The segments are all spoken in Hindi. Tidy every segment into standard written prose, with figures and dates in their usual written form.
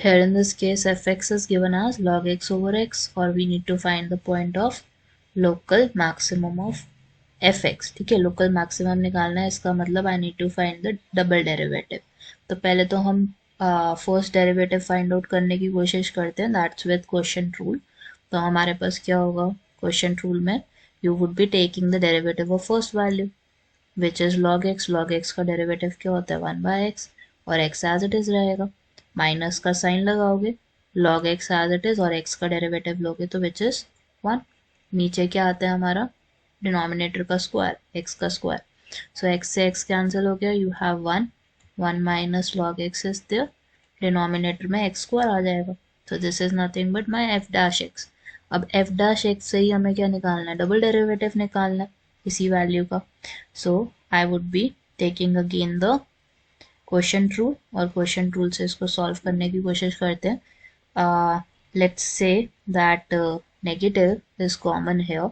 Here in this case fx is given as log x over x, or we need to find the point of local maximum of fx. ठीक है, लोकल मैक्सिमम निकालना है, इसका मतलब I need to find the double derivative. तो पहले तो हम फर्स्ट डेरिवेटिव फाइंड आउट करने की कोशिश करते हैं, दैट्स विद क्वोशिएंट रूल. तो हमारे पास क्या होगा क्वोशिएंट रूल में, you would be taking the derivative of first value which is log x. Log x का डेरिवेटिव क्या होता है 1/x, और x एज इट इज रहेगा. माइनस का साइन लगाओगे, log x as it is, और x का डेरिवेटिव लोगे तो विच इज 1. नीचे क्या आता है हमारा डिनोमिनेटर का स्क्वायर, x का स्क्वायर. सो x से x कैंसिल हो गया, you have 1 minus log x is there, denominator में x स्क्वायर आ जाएगा. तो this is nothing but my f dash x. अब f डैश x से ही हमें क्या निकालना है, डबल डेरिवेटिव निकालना है इसी वैल्यू का. So I would be taking again the quotient rule, और क्वोशिएंट रूल से इसको सॉल्व करने की कोशिश करते हैं. Let's say that negative is common here,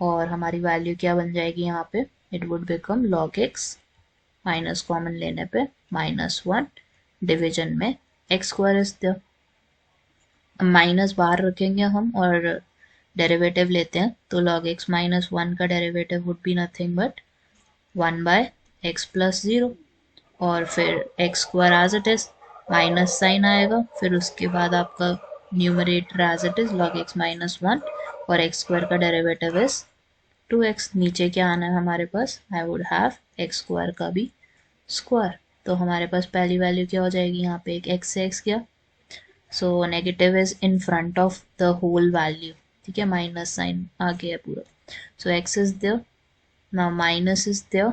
और हमारी वैल्यू क्या बन जाएगी यहाँ पे, it would become log x, minus common लेने पे -1, डिवीजन में x square is there. Minus बाहर रखेंगे हम और डेरिवेटिव लेते हैं, तो log x -1 का derivative would be nothing but 1/x + 0, और फिर x square as it is, minus sign आएगा, फिर उसके बाद आपका numerator as it is log x -1, और x स्क्वायर का डेरिवेटिव इज 2x. नीचे क्या आना है हमारे पास, I would have x square का भी स्क्वायर. तो हमारे पास पहली वैल्यू क्या हो जाएगी यहाँ पे, एक x से x गया, so negative is in front of the whole value. ठीक है, माइनस साइन आ गया पूरा. So x is there, now minus is there,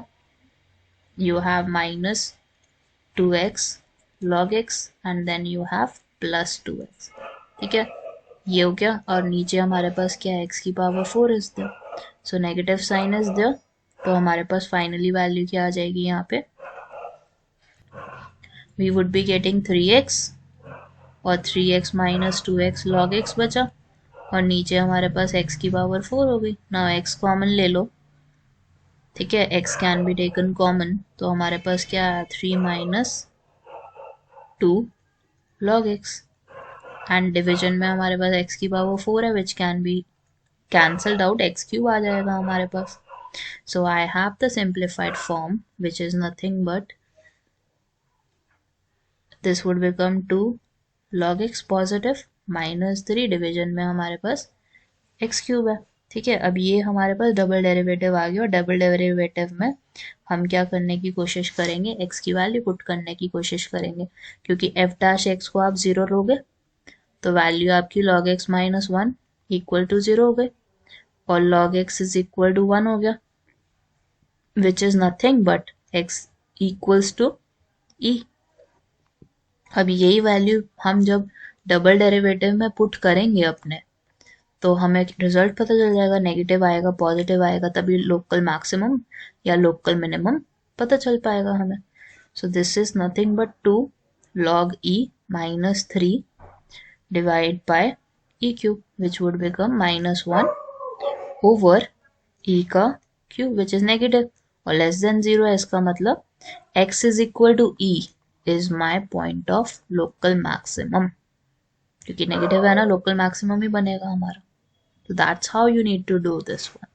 you have minus 2x log x and then you have plus 2x. ठीक है, ये हो गया, और नीचे हमारे पास क्या है, x की power 4 is there, so negative sign is there. तो हमारे पास फाइनली वैल्यू क्या आ जाएगी यहाँ पे, we would be getting 3x, और 3x minus 2x log x बचा, और नीचे हमारे पास x की पावर 4 हो गई. नाउ x कॉमन ले लो, ठीक है, x can be taken common, तो हमारे पास क्या है 3 minus 2 log x, and division में हमारे पास x की पावर 4 है which can be cancelled out, x cube आ जाएगा हमारे पास. So I have the simplified form which is nothing but this would become 2 log x positive -3, division में हमारे पास x क्यूब है. ठीक है, अब ये हमारे पास डबल डेरिवेटिव आ गया, और डबल डेरिवेटिव में हम क्या करने की कोशिश करेंगे, x की वैल्यू पुट करने की कोशिश करेंगे, क्योंकि f डैश x को आप 0 लोगे तो वैल्यू आपकी log x -1 इक्वल टू 0 हो गई, और log x is equal to 1 हो गया, which is nothing but x equals to e. अब यही वैल्यू हम जब डबल डेरिवेटिव में पुट करेंगे अपने, तो हमें रिजल्ट पता चल जाएगा, नेगेटिव आएगा पॉजिटिव आएगा, तभी लोकल मैक्सिमम या लोकल मिनिमम पता चल पाएगा हमें. So this is nothing but 2 log e -3 divide by e cube which would become -1 over e का क्यूब विच इज नेगेटिव, और लेस देन 0 है, इसका मतलब x is equal to e is my point of local maximum, क्योंकि नेगेटिव है ना, लोकल मैक्सिमम ही बनेगा हमारा. So that's how you need to do this one.